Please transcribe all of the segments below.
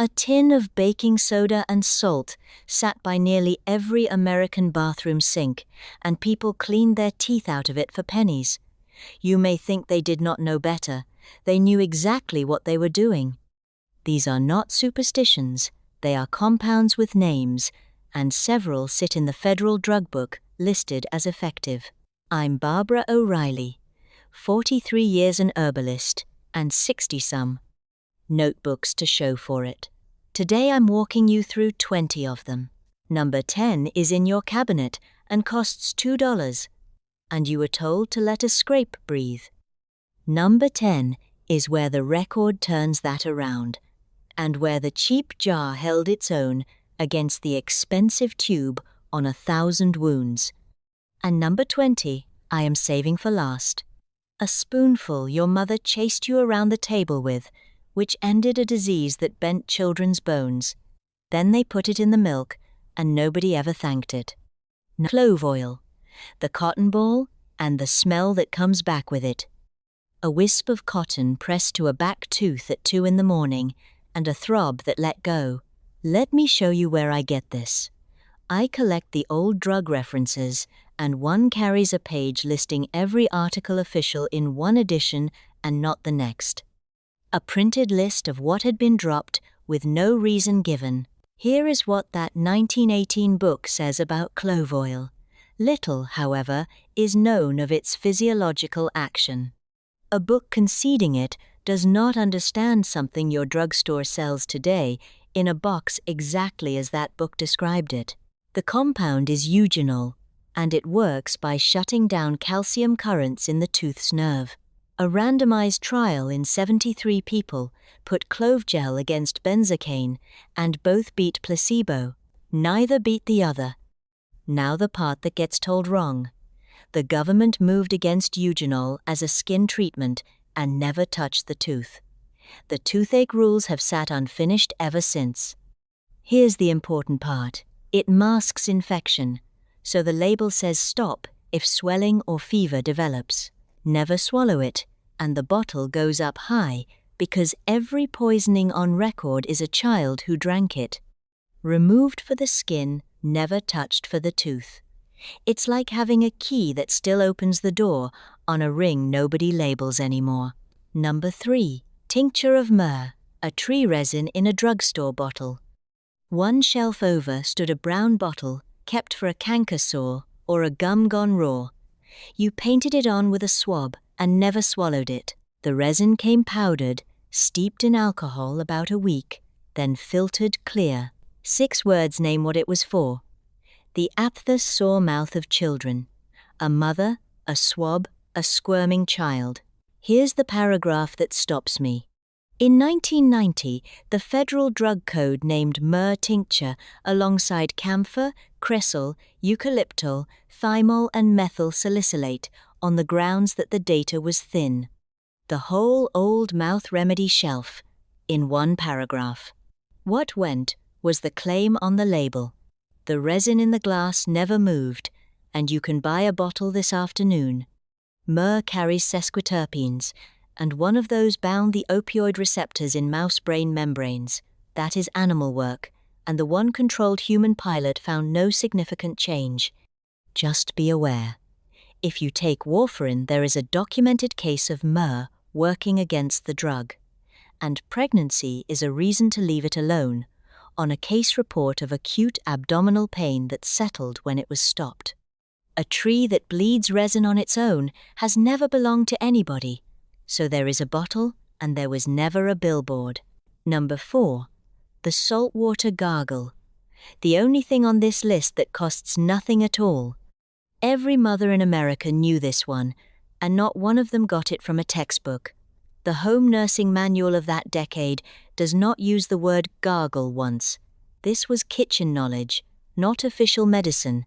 A tin of baking soda and salt sat by nearly every American bathroom sink, and people cleaned their teeth out of it for pennies. You may think they did not know better. They knew exactly what they were doing. These are not superstitions, they are compounds with names, and several sit in the Federal Drug Book listed as effective. I'm Barbara O'Reilly, 43 years an herbalist, and 60-some. Notebooks to show for it. Today I'm walking you through 20 of them. Number 10 is in your cabinet and costs $2, and you were told to let a scrape breathe. Number 10 is where the record turns that around, and where the cheap jar held its own against the expensive tube on 1,000 wounds. And number 20, I am saving for last. A spoonful your mother chased you around the table with, which ended a disease that bent children's bones. Then they put it in the milk, and nobody ever thanked it. Clove oil, the cotton ball, and the smell that comes back with it. A wisp of cotton pressed to a back tooth at 2 in the morning, and a throb that let go. Let me show you where I get this. I collect the old drug references, and one carries a page listing every article official in one edition and not the next. A printed list of what had been dropped with no reason given. Here is what that 1918 book says about clove oil. Little, however, is known of its physiological action. A book conceding it does not understand something your drugstore sells today in a box exactly as that book described it. The compound is eugenol, and it works by shutting down calcium currents in the tooth's nerve. A randomized trial in 73 people put clove gel against benzocaine, and both beat placebo. Neither beat the other. Now the part that gets told wrong. The government moved against eugenol as a skin treatment and never touched the tooth. The toothache rules have sat unfinished ever since. Here's the important part. It masks infection, so the label says stop if swelling or fever develops. Never swallow it, and the bottle goes up high because every poisoning on record is a child who drank it. Removed for the skin, never touched for the tooth. It's like having a key that still opens the door on a ring nobody labels anymore. Number 3. Tincture of Myrrh, a tree resin in a drugstore bottle. One shelf over stood a brown bottle kept for a canker sore or a gum gone raw. You painted it on with a swab and never swallowed it. The resin came powdered, steeped in alcohol about a week, then filtered clear. 6 words name what it was for. The aphthous sore mouth of children. A mother, a swab, a squirming child. Here's the paragraph that stops me. In 1990, the Federal Drug Code named myrrh tincture alongside camphor, cresol, eucalyptol, thymol and methyl salicylate on the grounds that the data was thin. The whole old mouth remedy shelf, in one paragraph. What went was the claim on the label. The resin in the glass never moved, and you can buy a bottle this afternoon. Myrrh carries sesquiterpenes, and one of those bound the opioid receptors in mouse brain membranes. That is animal work, and the one controlled human pilot found no significant change. Just be aware. If you take warfarin, there is a documented case of myrrh working against the drug, and pregnancy is a reason to leave it alone, on a case report of acute abdominal pain that settled when it was stopped. A tree that bleeds resin on its own has never belonged to anybody, so there is a bottle and there was never a billboard. Number 4. The saltwater gargle. The only thing on this list that costs nothing at all. Every mother in America knew this one, and not one of them got it from a textbook. The home nursing manual of that decade does not use the word gargle once. This was kitchen knowledge, not official medicine.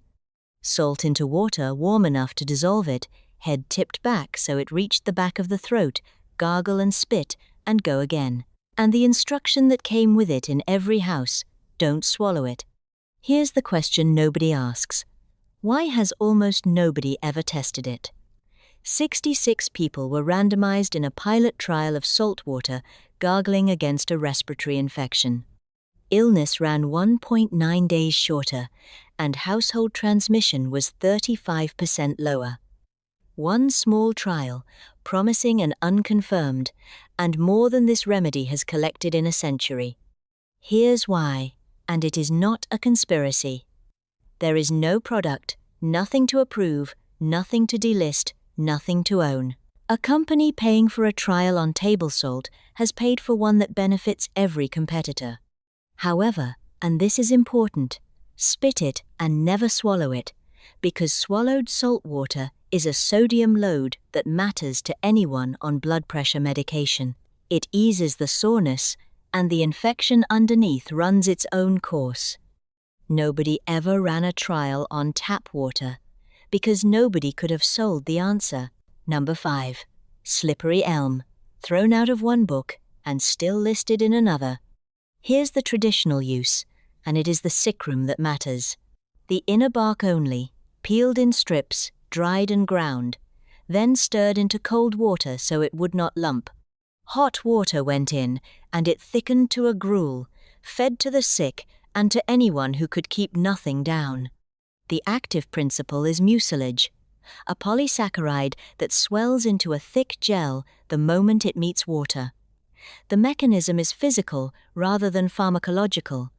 Salt into water warm enough to dissolve it, head tipped back so it reached the back of the throat, gargle and spit, and go again. And the instruction that came with it in every house, don't swallow it. Here's the question nobody asks. Why has almost nobody ever tested it? 66 people were randomized in a pilot trial of salt water gargling against a respiratory infection. Illness ran 1.9 days shorter, and household transmission was 35% lower. One small trial, promising and unconfirmed, and more than this remedy has collected in a century. Here's why, and it is not a conspiracy. There is no product, nothing to approve, nothing to delist, nothing to own. A company paying for a trial on table salt has paid for one that benefits every competitor. However, and this is important, spit it and never swallow it, because swallowed salt water is a sodium load that matters to anyone on blood pressure medication. It eases the soreness, and the infection underneath runs its own course. Nobody ever ran a trial on tap water, because nobody could have sold the answer. Number 5. Slippery Elm, thrown out of one book and still listed in another. Here's the traditional use, and it is the sickroom that matters. The inner bark only, peeled in strips, dried and ground, then stirred into cold water so it would not lump. Hot water went in, and it thickened to a gruel, fed to the sick and to anyone who could keep nothing down. The active principle is mucilage, a polysaccharide that swells into a thick gel the moment it meets water. The mechanism is physical rather than pharmacological,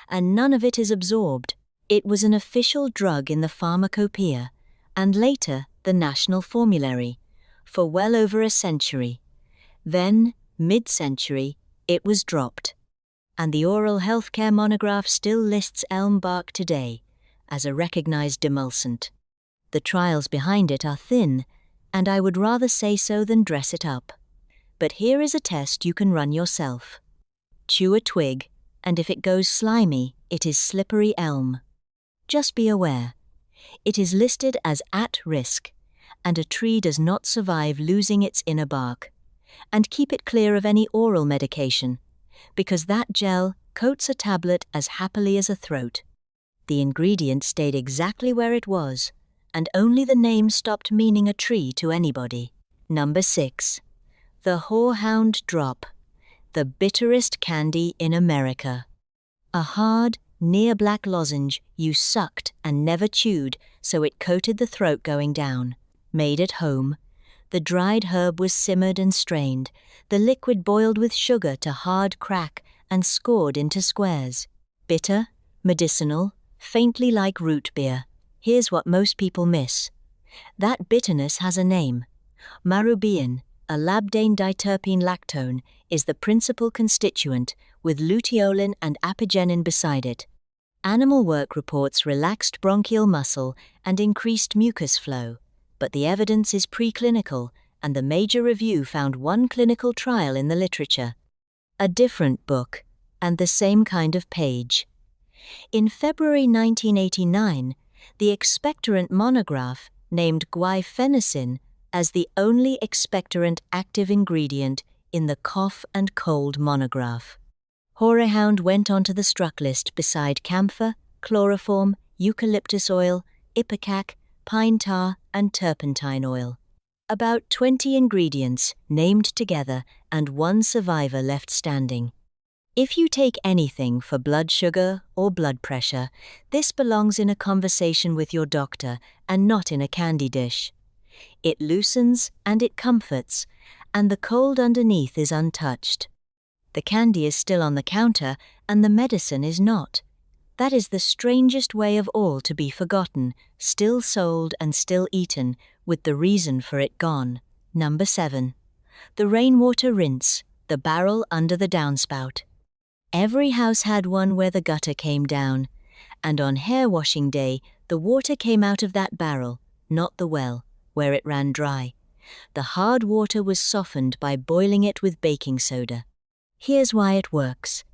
and none of it is absorbed. It was an official drug in the pharmacopoeia, and later the national formulary, for well over a century. Then, mid-century, it was dropped, and the oral healthcare monograph still lists elm bark today as a recognized demulcent. The trials behind it are thin, and I would rather say so than dress it up. But here is a test you can run yourself. Chew a twig, and if it goes slimy, it is slippery elm. Just be aware, it is listed as at risk, and a tree does not survive losing its inner bark. And keep it clear of any oral medication, because that gel coats a tablet as happily as a throat. The ingredient stayed exactly where it was, and only the name stopped meaning a tree to anybody. Number 6. The Horehound Drop, the bitterest candy in America. A hard, near-black lozenge you sucked and never chewed so it coated the throat going down. Made at home, the dried herb was simmered and strained, the liquid boiled with sugar to hard crack and scored into squares. Bitter, medicinal, faintly like root beer. Here's what most people miss. That bitterness has a name. Marubian, a labdane diterpene lactone, is the principal constituent, with luteolin and apigenin beside it. Animal work reports relaxed bronchial muscle and increased mucus flow, but the evidence is preclinical, and the major review found one clinical trial in the literature. A different book, and the same kind of page. In February 1989, the expectorant monograph named guaifenesin as the only expectorant active ingredient in the cough and cold monograph. Horehound went onto the struck list beside camphor, chloroform, eucalyptus oil, ipecac, pine tar, and turpentine oil. About 20 ingredients named together and one survivor left standing. If you take anything for blood sugar or blood pressure, this belongs in a conversation with your doctor and not in a candy dish. It loosens and it comforts, and the cold underneath is untouched. The candy is still on the counter and the medicine is not. That is the strangest way of all to be forgotten, still sold and still eaten, with the reason for it gone. Number 7. The Rainwater Rinse, the barrel under the downspout. Every house had one where the gutter came down, and on hair washing day the water came out of that barrel, not the well, where it ran dry. The hard water was softened by boiling it with baking soda. Here's why it works.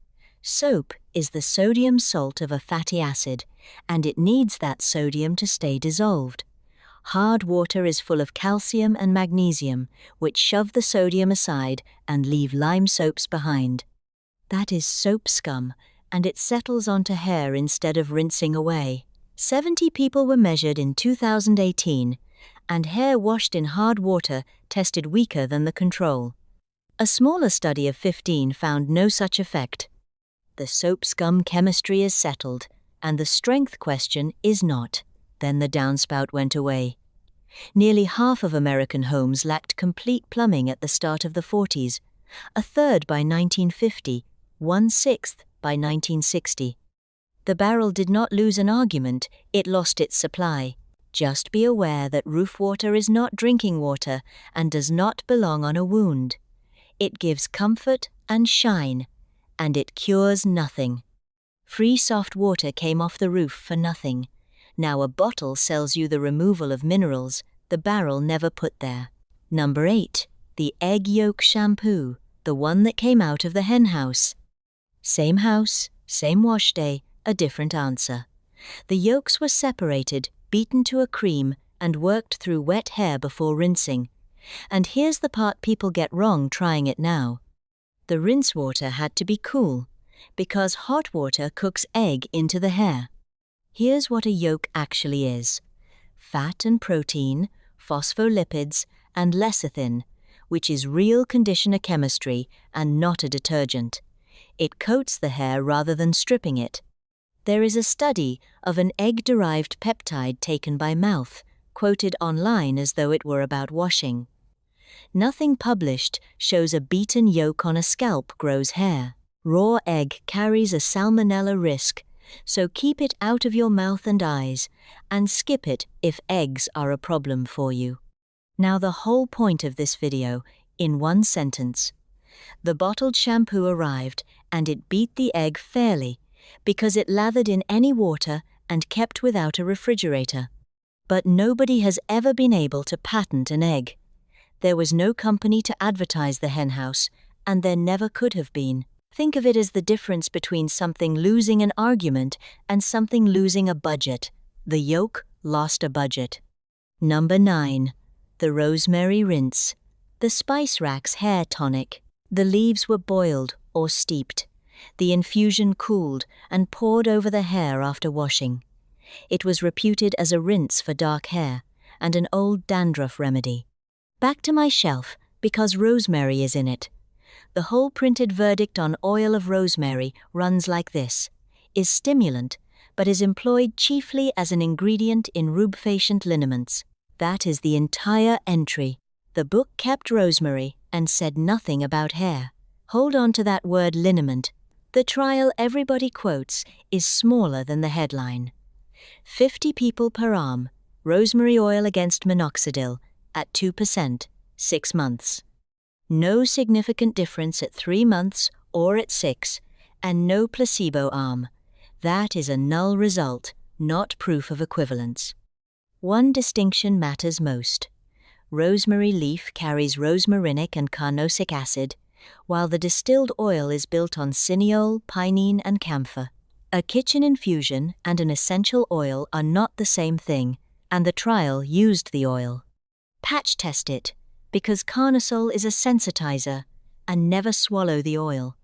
Soap is the sodium salt of a fatty acid, and it needs that sodium to stay dissolved. Hard water is full of calcium and magnesium, which shove the sodium aside and leave lime soaps behind. That is soap scum, and it settles onto hair instead of rinsing away. 70 people were measured in 2018, and hair washed in hard water tested weaker than the control. A smaller study of 15 found no such effect. The soap scum chemistry is settled, and the strength question is not. Then the downspout went away. Nearly half of American homes lacked complete plumbing at the start of the 40s, a third by 1950, 1/6 by 1960. The barrel did not lose an argument, it lost its supply. Just be aware that roof water is not drinking water and does not belong on a wound. It gives comfort and shine, and it cures nothing. Free soft water came off the roof for nothing. Now a bottle sells you the removal of minerals the barrel never put there. Number 8. The Egg Yolk Shampoo, the one that came out of the hen house. Same house, same wash day, a different answer. The yolks were separated, beaten to a cream, and worked through wet hair before rinsing. And here's the part people get wrong trying it now. The rinse water had to be cool, because hot water cooks egg into the hair. Here's what a yolk actually is: fat and protein, phospholipids, and lecithin, which is real conditioner chemistry and not a detergent. It coats the hair rather than stripping it. There is a study of an egg-derived peptide taken by mouth, quoted online as though it were about washing. Nothing published shows a beaten yolk on a scalp grows hair. Raw egg carries a salmonella risk, so keep it out of your mouth and eyes, and skip it if eggs are a problem for you. Now the whole point of this video, in one sentence. The bottled shampoo arrived, and it beat the egg fairly, because it lathered in any water and kept without a refrigerator. But nobody has ever been able to patent an egg. There was no company to advertise the henhouse, and there never could have been. Think of it as the difference between something losing an argument and something losing a budget. The yolk lost a budget. Number 9. The Rosemary Rinse, the Spice Rack's hair tonic. The leaves were boiled or steeped. The infusion cooled and poured over the hair after washing. It was reputed as a rinse for dark hair and an old dandruff remedy. Back to my shelf, because rosemary is in it. The whole printed verdict on oil of rosemary runs like this: is stimulant, but is employed chiefly as an ingredient in rubefacient liniments. That is the entire entry. The book kept rosemary and said nothing about hair. Hold on to that word liniment. The trial everybody quotes is smaller than the headline. 50 people per arm, rosemary oil against minoxidil, at 2%, 6 months. No significant difference at 3 months or at 6, and no placebo arm. That is a null result, not proof of equivalence. One distinction matters most. Rosemary leaf carries rosmarinic and carnosic acid, while the distilled oil is built on cineole, pinene, and camphor. A kitchen infusion and an essential oil are not the same thing, and the trial used the oil. Patch test it, because carnosol is a sensitizer, and never swallow the oil.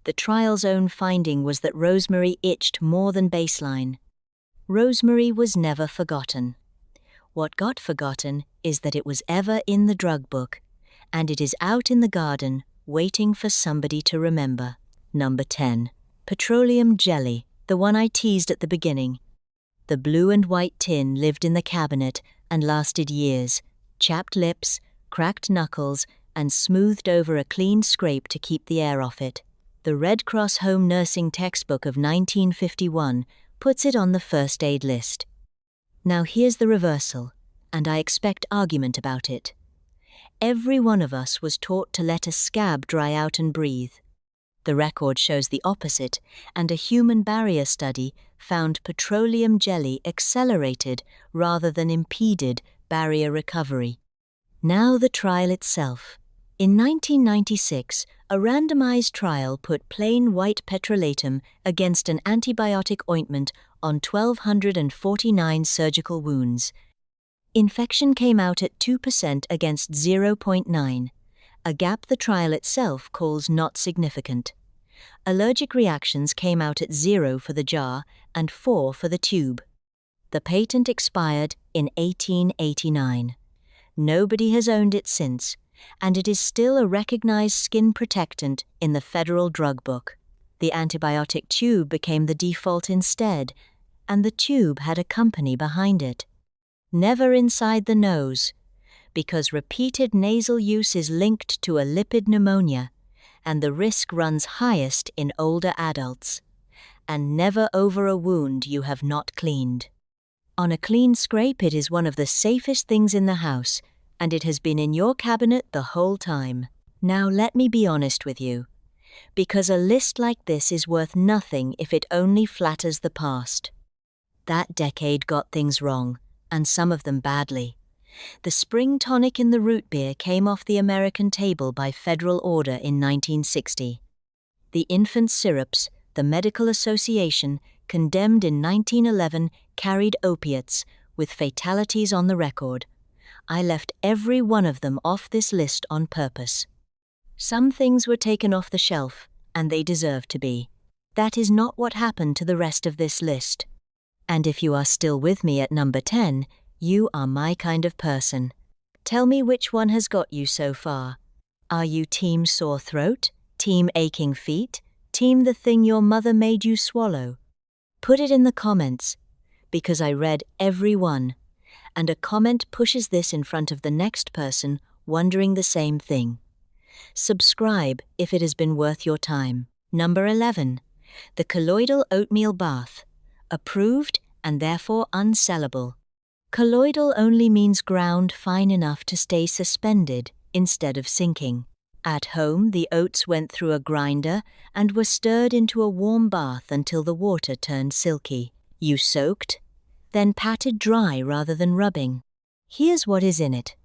The trial's own finding was that rosemary itched more than baseline. Rosemary was never forgotten. What got forgotten is that it was ever in the drug book, and it is out in the garden waiting for somebody to remember. Number 10. Petroleum Jelly, the one I teased at the beginning. The blue and white tin lived in the cabinet and lasted years. Chapped lips, cracked knuckles, and smoothed over a clean scrape to keep the air off it. The Red Cross home nursing textbook of 1951 puts it on the first aid list. Now here's the reversal, and I expect argument about it. Every one of us was taught to let a scab dry out and breathe. The record shows the opposite, and a human barrier study found petroleum jelly accelerated rather than impeded barrier recovery. Now the trial itself. In 1996, a randomized trial put plain white petrolatum against an antibiotic ointment on 1,249 surgical wounds. Infection came out at 2% against 0.9, a gap the trial itself calls not significant. Allergic reactions came out at 0 for the jar and 4 for the tube. The patent expired in 1889. Nobody has owned it since, and it is still a recognized skin protectant in the Federal Drug Book. The antibiotic tube became the default instead, and the tube had a company behind it. Never inside the nose, because repeated nasal use is linked to a lipid pneumonia, and the risk runs highest in older adults. And never over a wound you have not cleaned. On a clean scrape, it is one of the safest things in the house, and it has been in your cabinet the whole time. Now let me be honest with you, because a list like this is worth nothing if it only flatters the past. That decade got things wrong, and some of them badly. The spring tonic in the root beer came off the American table by federal order in 1960. The infant syrups, the Medical Association, condemned in 1911, carried opiates, with fatalities on the record. I left every one of them off this list on purpose. Some things were taken off the shelf, and they deserve to be. That is not what happened to the rest of this list. And if you are still with me at number 10, you are my kind of person. Tell me which one has got you so far. Are you team sore throat, team aching feet, team the thing your mother made you swallow? Put it in the comments, because I read every one, and a comment pushes this in front of the next person wondering the same thing. Subscribe if it has been worth your time. Number 11. The Colloidal Oatmeal Bath. Approved and therefore unsellable. Colloidal only means ground fine enough to stay suspended instead of sinking. At home, the oats went through a grinder and were stirred into a warm bath until the water turned silky. You soaked, then patted dry rather than rubbing. Here's what is in it.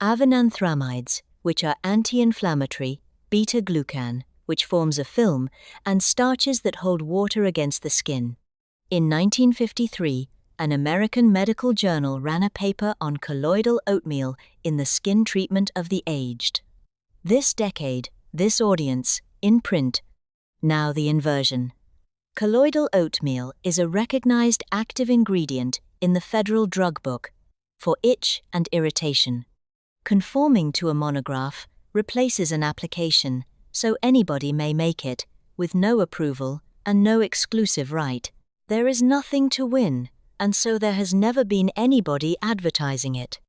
Avenanthramides, which are anti-inflammatory, beta-glucan, which forms a film, and starches that hold water against the skin. In 1953, an American medical journal ran a paper on colloidal oatmeal in the skin treatment of the aged. This decade, this audience, in print. Now the inversion. Colloidal oatmeal is a recognized active ingredient in the Federal Drug Book for itch and irritation. Conforming to a monograph replaces an application, so anybody may make it, with no approval and no exclusive right. There is nothing to win, and so there has never been anybody advertising it.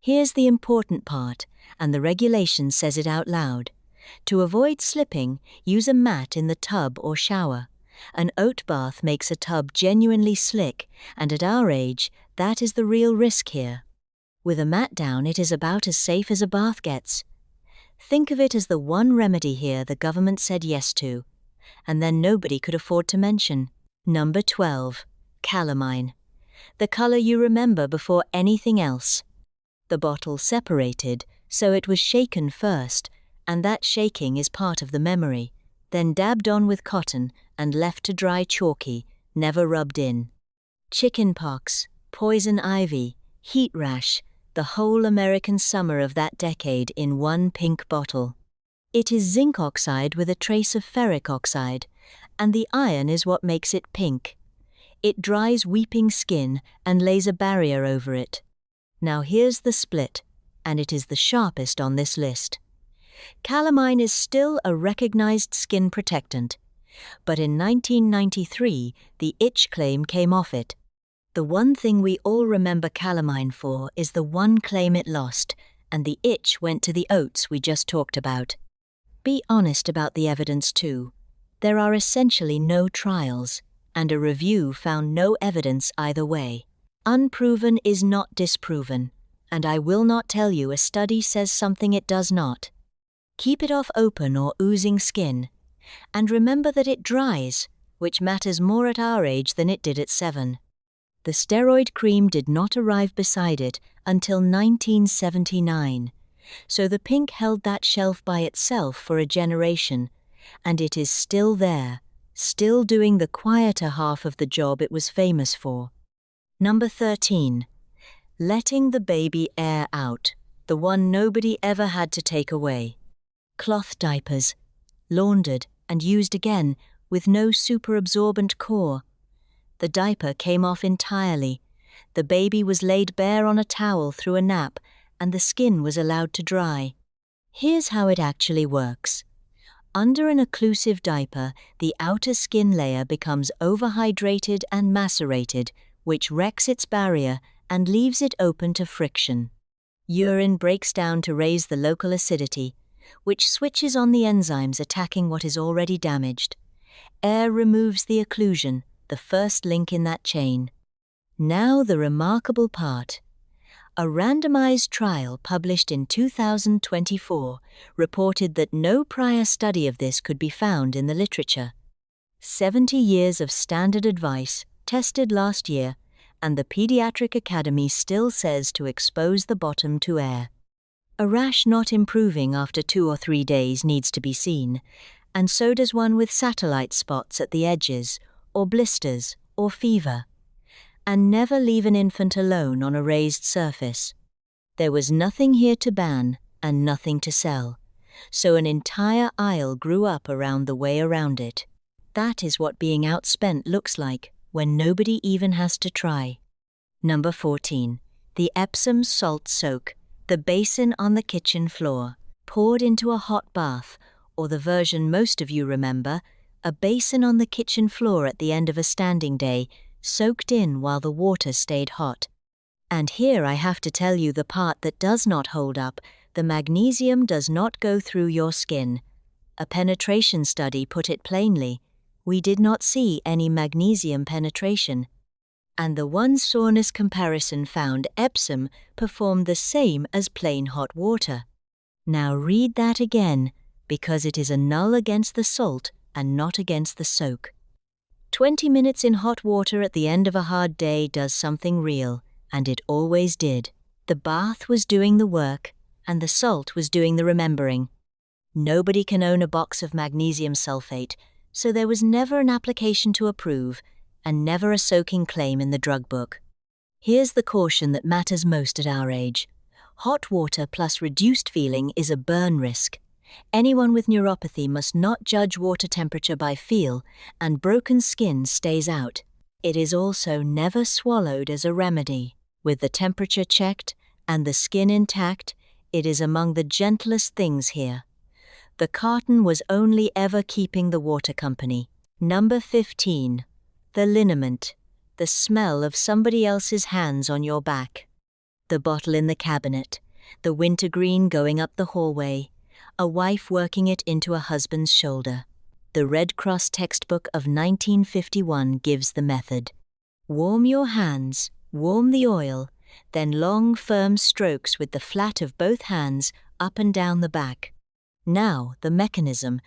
Here's the important part, and the regulation says it out loud. To avoid slipping, use a mat in the tub or shower. An oat bath makes a tub genuinely slick, and at our age, that is the real risk here. With a mat down, it is about as safe as a bath gets. Think of it as the one remedy here the government said yes to, and then nobody could afford to mention. Number 12. Calamine. The color you remember before anything else. The bottle separated, so it was shaken first, and that shaking is part of the memory, then dabbed on with cotton and left to dry chalky, never rubbed in. Chicken pox, poison ivy, heat rash, the whole American summer of that decade in one pink bottle. It is zinc oxide with a trace of ferric oxide, and the iron is what makes it pink. It dries weeping skin and lays a barrier over it. Now here's the split, and it is the sharpest on this list. Calamine is still a recognized skin protectant, but in 1993 the itch claim came off it. The one thing we all remember Calamine for is the one claim it lost, and the itch went to the oats we just talked about. Be honest about the evidence too. There are essentially no trials, and a review found no evidence either way. Unproven is not disproven, and I will not tell you a study says something it does not. Keep it off open or oozing skin, and remember that it dries, which matters more at our age than it did at 7. The steroid cream did not arrive beside it until 1979, so the pink held that shelf by itself for a generation, and it is still there, still doing the quieter half of the job it was famous for. Number 13. Letting the baby air out, the one nobody ever had to take away. Cloth diapers, laundered and used again with no superabsorbent core. The diaper came off entirely. The baby was laid bare on a towel through a nap, and the skin was allowed to dry. Here's how it actually works. Under an occlusive diaper, the outer skin layer becomes overhydrated and macerated, which wrecks its barrier and leaves it open to friction. Urine breaks down to raise the local acidity, which switches on the enzymes attacking what is already damaged. Air removes the occlusion, the first link in that chain. Now the remarkable part. A randomized trial published in 2024 reported that no prior study of this could be found in the literature. 70 years of standard advice tested last year, and the Pediatric Academy still says to expose the bottom to air. A rash not improving after 2 or 3 days needs to be seen, and so does one with satellite spots at the edges, or blisters, or fever. And never leave an infant alone on a raised surface. There was nothing here to ban and nothing to sell, so an entire aisle grew up around the way around it. That is what being outspent looks like when nobody even has to try. Number 14. The Epsom salt soak, the basin on the kitchen floor, poured into a hot bath, or the version most of you remember, a basin on the kitchen floor at the end of a standing day, soaked in while the water stayed hot. And here I have to tell you the part that does not hold up: the magnesium does not go through your skin. A penetration study put it plainly. We did not see any magnesium penetration. And the one soreness comparison found Epsom performed the same as plain hot water. Now read that again, because it is a null against the salt and not against the soak. 20 minutes in hot water at the end of a hard day does something real, and it always did. The bath was doing the work, and the salt was doing the remembering. Nobody can own a box of magnesium sulfate, so there was never an application to approve, and never a soaking claim in the drug book. Here's the caution that matters most at our age. Hot water plus reduced feeling is a burn risk. Anyone with neuropathy must not judge water temperature by feel, and broken skin stays out. It is also never swallowed as a remedy. With the temperature checked and the skin intact, it is among the gentlest things here. The carton was only ever keeping the water company. Number 15. The liniment, the smell of somebody else's hands on your back. The bottle in the cabinet, the wintergreen going up the hallway, a wife working it into a husband's shoulder. The Red Cross textbook of 1951 gives the method. Warm your hands, warm the oil, then long firm strokes with the flat of both hands up and down the back. Now the mechanism,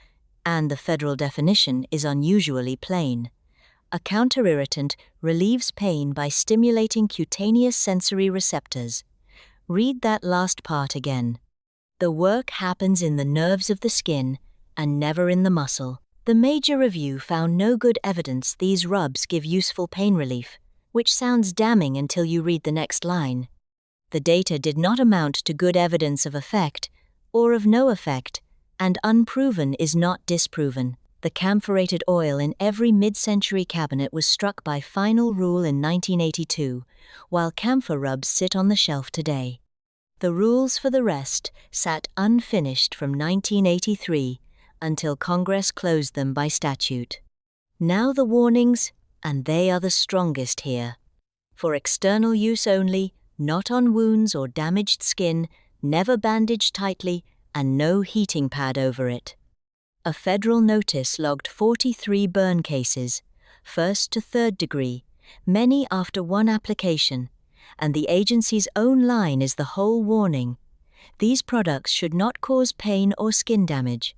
and the federal definition is unusually plain. A counterirritant relieves pain by stimulating cutaneous sensory receptors. Read that last part again. The work happens in the nerves of the skin and never in the muscle. The major review found no good evidence these rubs give useful pain relief, which sounds damning until you read the next line. The data did not amount to good evidence of effect, or of no effect, and unproven is not disproven. The camphorated oil in every mid-century cabinet was struck by final rule in 1982, while camphor rubs sit on the shelf today. The rules for the rest sat unfinished from 1983 until Congress closed them by statute. Now the warnings, and they are the strongest here. For external use only, not on wounds or damaged skin, never bandaged tightly, and no heating pad over it. A federal notice logged 43 burn cases, 1st to 3rd degree, many after one application, and the agency's own line is the whole warning. These products should not cause pain or skin damage.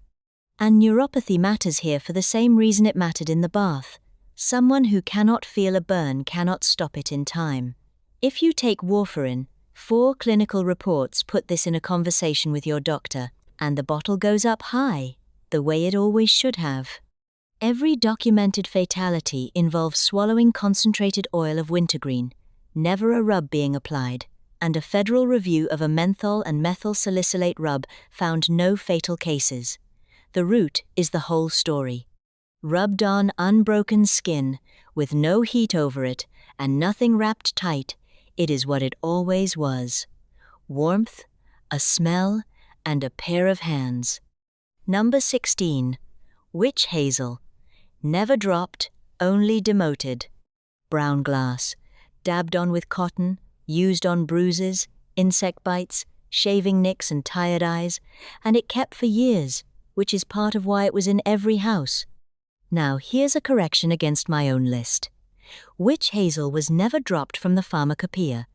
And neuropathy matters here for the same reason it mattered in the bath. Someone who cannot feel a burn cannot stop it in time. If you take warfarin, 4 clinical reports put this in a conversation with your doctor, and the bottle goes up high, the way it always should have. Every documented fatality involves swallowing concentrated oil of wintergreen, never a rub being applied, and a federal review of a menthol and methyl salicylate rub found no fatal cases. The root is the whole story. Rubbed on unbroken skin, with no heat over it, and nothing wrapped tight, it is what it always was. Warmth, a smell, and a pair of hands. Number 16. Witch Hazel. Never dropped, only demoted. Brown glass. Dabbed on with cotton, used on bruises, insect bites, shaving nicks and tired eyes, and it kept for years, which is part of why it was in every house. Now here's a correction against my own list. Witch Hazel was never dropped from the pharmacopoeia.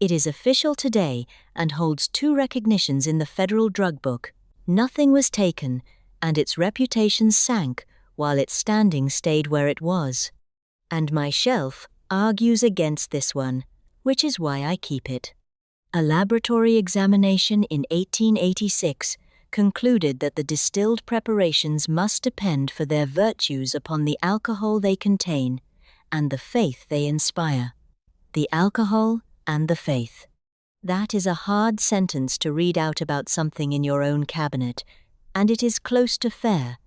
It is official today and holds 2 recognitions in the Federal Drug Book. Nothing was taken, and its reputation sank while its standing stayed where it was. And my shelf argues against this one, which is why I keep it. A laboratory examination in 1886 concluded that the distilled preparations must depend for their virtues upon the alcohol they contain and the faith they inspire. The alcohol and the faith. That is a hard sentence to read out about something in your own cabinet, and it is close to fair.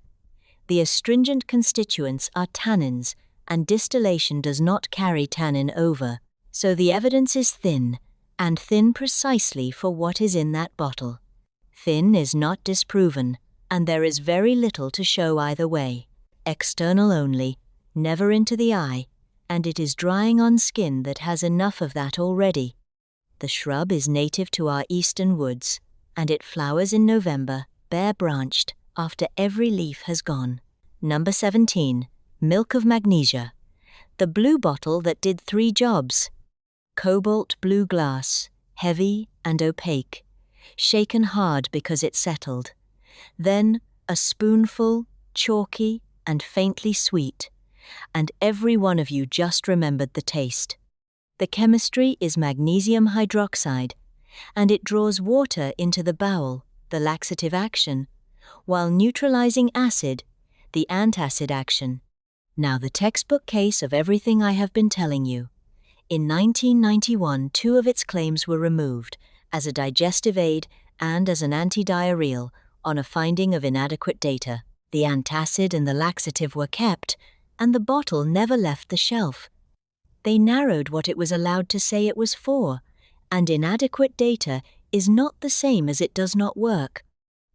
The astringent constituents are tannins, and distillation does not carry tannin over, so the evidence is thin, and thin precisely for what is in that bottle. Thin is not disproven, and there is very little to show either way. External only, never into the eye, and it is drying on skin that has enough of that already. The shrub is native to our eastern woods, and it flowers in November, bare-branched, after every leaf has gone. Number 17. Milk of Magnesia. The blue bottle that did 3 jobs. Cobalt blue glass, heavy and opaque, shaken hard because it settled. Then a spoonful, chalky and faintly sweet, and every one of you just remembered the taste. The chemistry is magnesium hydroxide, and it draws water into the bowel, the laxative action, while neutralizing acid, the antacid action. Now the textbook case of everything I have been telling you. In 1991, 2 of its claims were removed, as a digestive aid and as an antidiarrheal, on a finding of inadequate data. The antacid and the laxative were kept, and the bottle never left the shelf. They narrowed what it was allowed to say it was for, and inadequate data is not the same as it does not work.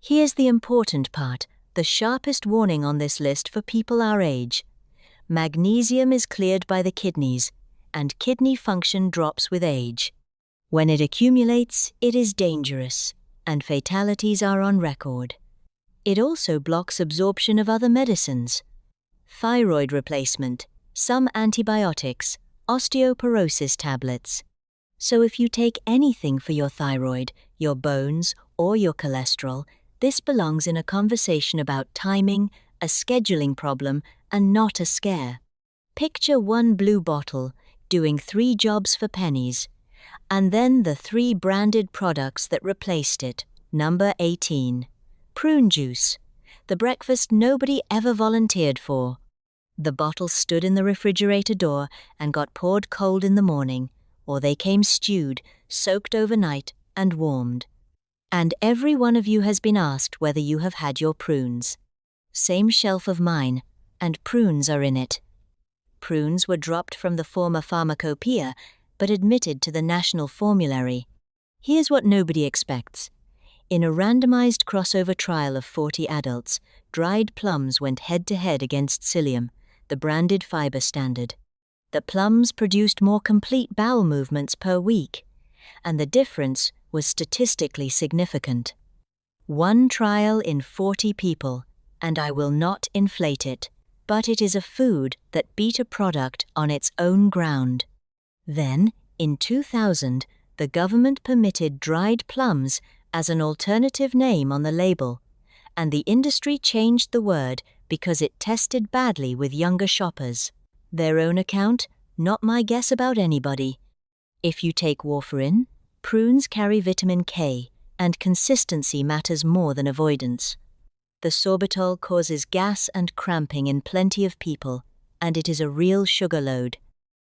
Here's the important part, the sharpest warning on this list for people our age. Magnesium is cleared by the kidneys, and kidney function drops with age. When it accumulates, it is dangerous, and fatalities are on record. It also blocks absorption of other medicines. Thyroid replacement, some antibiotics, osteoporosis tablets. So if you take anything for your thyroid, your bones, or your cholesterol, this belongs in a conversation about timing, a scheduling problem, and not a scare. Picture one blue bottle doing 3 jobs for pennies, and then the 3 branded products that replaced it. Number 18. Prune Juice, the breakfast nobody ever volunteered for. The bottle stood in the refrigerator door and got poured cold in the morning, or they came stewed, soaked overnight, and warmed. And every one of you has been asked whether you have had your prunes. Same shelf of mine, and prunes are in it. Prunes were dropped from the former pharmacopoeia, but admitted to the national formulary. Here's what nobody expects. In a randomized crossover trial of 40 adults, dried plums went head-to-head against psyllium, the branded fiber standard. The plums produced more complete bowel movements per week, and the difference was statistically significant. 1 trial in 40 people, and I will not inflate it, but it is a food that beat a product on its own ground. Then, in 2000, the government permitted dried plums as an alternative name on the label, and the industry changed the word because it tested badly with younger shoppers. Their own account, not my guess about anybody. If you take warfarin, prunes carry vitamin K, and consistency matters more than avoidance. The sorbitol causes gas and cramping in plenty of people, and it is a real sugar load.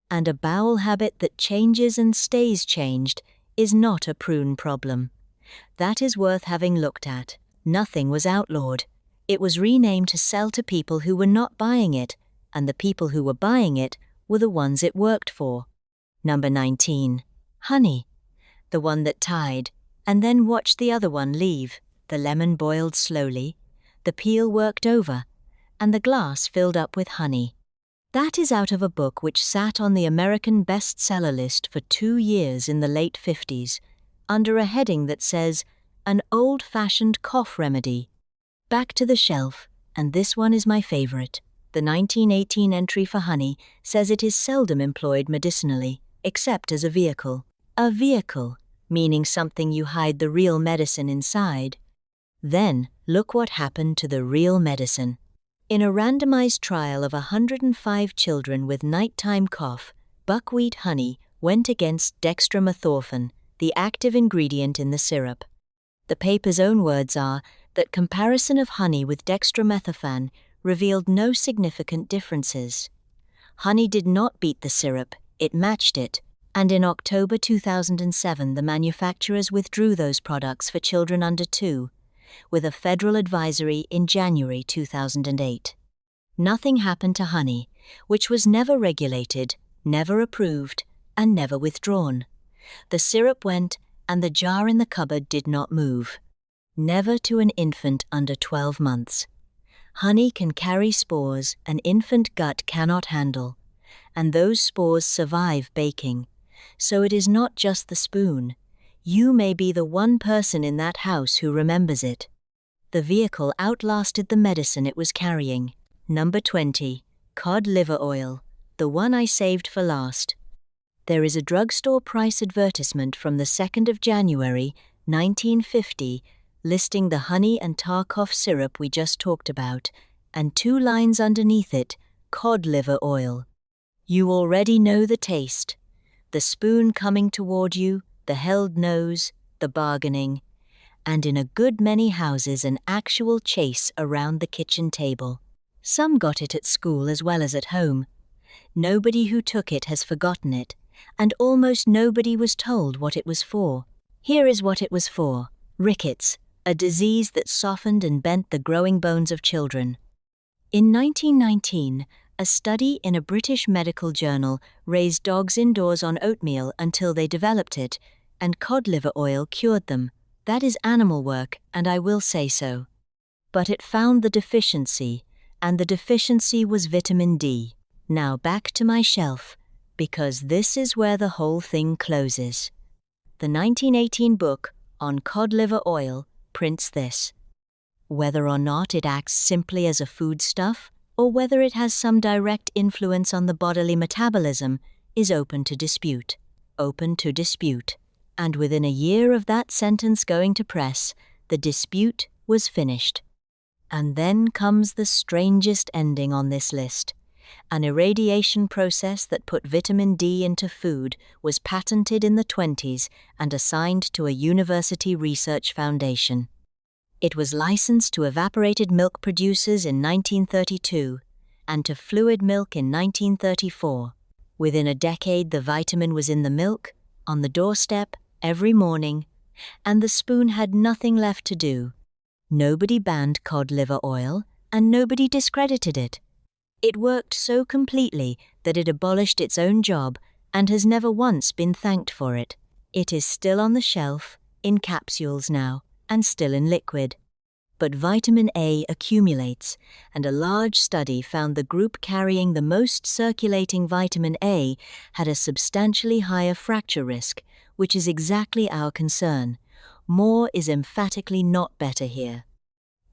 And a bowel habit that changes and stays changed is not a prune problem. That is worth having looked at. Nothing was outlawed. It was renamed to sell to people who were not buying it, and the people who were buying it were the ones it worked for. Number 19. Honey. The one that tied, and then watched the other one leave. The lemon boiled slowly. the peel worked over, and the glass filled up with honey. That is out of a book which sat on the American bestseller list for 2 years in the late 50s, under a heading that says, "An old-fashioned cough remedy." Back to the shelf, and this one is my favorite. The 1918 entry for honey says it is seldom employed medicinally, except as a vehicle. A vehicle, meaning something you hide the real medicine inside. Then, look what happened to the real medicine. In a randomized trial of 105 children with nighttime cough, buckwheat honey went against dextromethorphan, the active ingredient in the syrup. The paper's own words are that comparison of honey with dextromethorphan revealed no significant differences. Honey did not beat the syrup, it matched it, and in October 2007 the manufacturers withdrew those products for children under 2, with a federal advisory in January 2008. Nothing happened to honey, which was never regulated, never approved, and never withdrawn. The syrup went, and the jar in the cupboard did not move. Never to an infant under 12 months. Honey can carry spores an infant gut cannot handle, and those spores survive baking. So it is not just the spoon. You may be the one person in that house who remembers it. The vehicle outlasted the medicine it was carrying. Number 20. Cod Liver Oil, the one I saved for last. There is a drugstore price advertisement from the 2nd of January, 1950, listing the honey and tar cough syrup we just talked about, and 2 lines underneath it, cod liver oil. You already know the taste. The spoon coming toward you, the held nose, the bargaining, and in a good many houses an actual chase around the kitchen table. Some got it at school as well as at home. Nobody who took it has forgotten it, and almost nobody was told what it was for. Here is what it was for: rickets, a disease that softened and bent the growing bones of children. In 1919, a study in a British medical journal raised dogs indoors on oatmeal until they developed it, and cod liver oil cured them. That is animal work, and I will say so. But it found the deficiency, and the deficiency was vitamin D. Now back to my shelf, because this is where the whole thing closes. The 1918 book on cod liver oil prints this. Whether or not it acts simply as a foodstuff, or whether it has some direct influence on the bodily metabolism, is open to dispute. Open to dispute. And within a year of that sentence going to press, the dispute was finished. And then comes the strangest ending on this list. An irradiation process that put vitamin D into food was patented in the 20s and assigned to a university research foundation. It was licensed to evaporated milk producers in 1932 and to fluid milk in 1934. Within a decade, the vitamin was in the milk, on the doorstep, every morning, and the spoon had nothing left to do. Nobody banned cod liver oil, and nobody discredited it. It worked so completely that it abolished its own job and has never once been thanked for it. It is still on the shelf, in capsules now, and still in liquid. But vitamin A accumulates, and a large study found the group carrying the most circulating vitamin A had a substantially higher fracture risk, which is exactly our concern. More is emphatically not better here.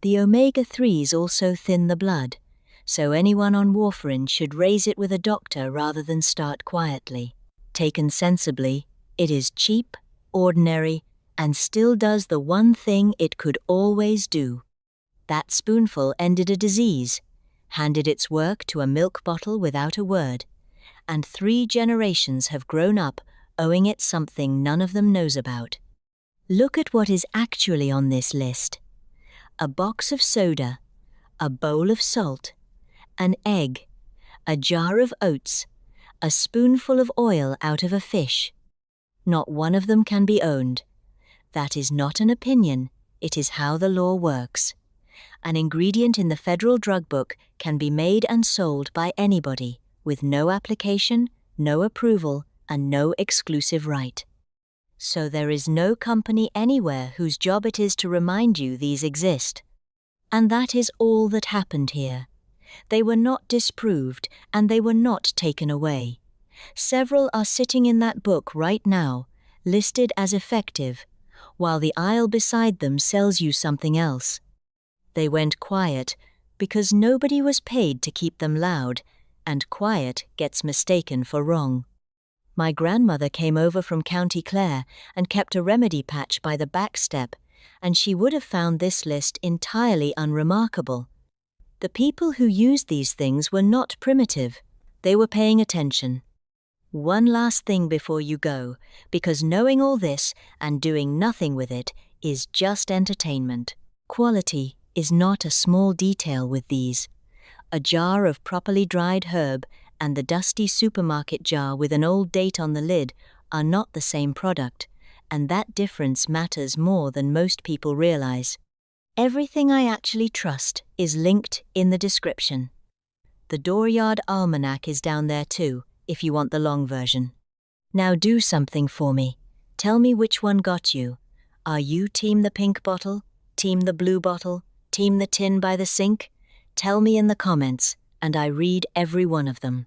The omega-3s also thin the blood, so anyone on warfarin should raise it with a doctor rather than start quietly. Taken sensibly, it is cheap, ordinary, and still does the one thing it could always do. That spoonful ended a disease, handed its work to a milk bottle without a word, and 3 generations have grown up owing it something none of them knows about. Look at what is actually on this list. A box of soda, a bowl of salt, an egg, a jar of oats, a spoonful of oil out of a fish. Not one of them can be owned. That is not an opinion, it is how the law works. An ingredient in the Federal Drug Book can be made and sold by anybody, with no application, no approval, and no exclusive right. So there is no company anywhere whose job it is to remind you these exist. And that is all that happened here. They were not disproved, and they were not taken away. Several are sitting in that book right now, listed as effective, while the aisle beside them sells you something else. They went quiet because nobody was paid to keep them loud, and quiet gets mistaken for wrong. My grandmother came over from County Clare and kept a remedy patch by the back step, and she would have found this list entirely unremarkable. The people who used these things were not primitive. They were paying attention. One last thing before you go, because knowing all this and doing nothing with it is just entertainment. Quality is not a small detail with these. A jar of properly dried herb and the dusty supermarket jar with an old date on the lid are not the same product, and that difference matters more than most people realize. Everything I actually trust is linked in the description. The Dooryard Almanac is down there too, if you want the long version. Now do something for me. Tell me which one got you. Are you team the pink bottle, team the blue bottle, team the tin by the sink? Tell me in the comments, and I read every one of them.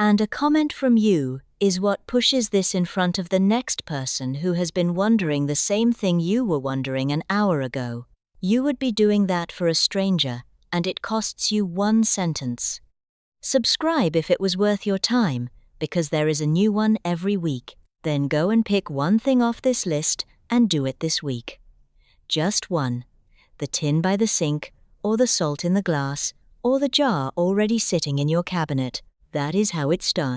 And a comment from you is what pushes this in front of the next person who has been wondering the same thing you were wondering an hour ago. You would be doing that for a stranger, and it costs you 1 sentence. Subscribe if it was worth your time, because there is a new one every week. Then go and pick one thing off this list and do it this week. Just one. The tin by the sink, or the salt in the glass, or the jar already sitting in your cabinet. That is how it starts.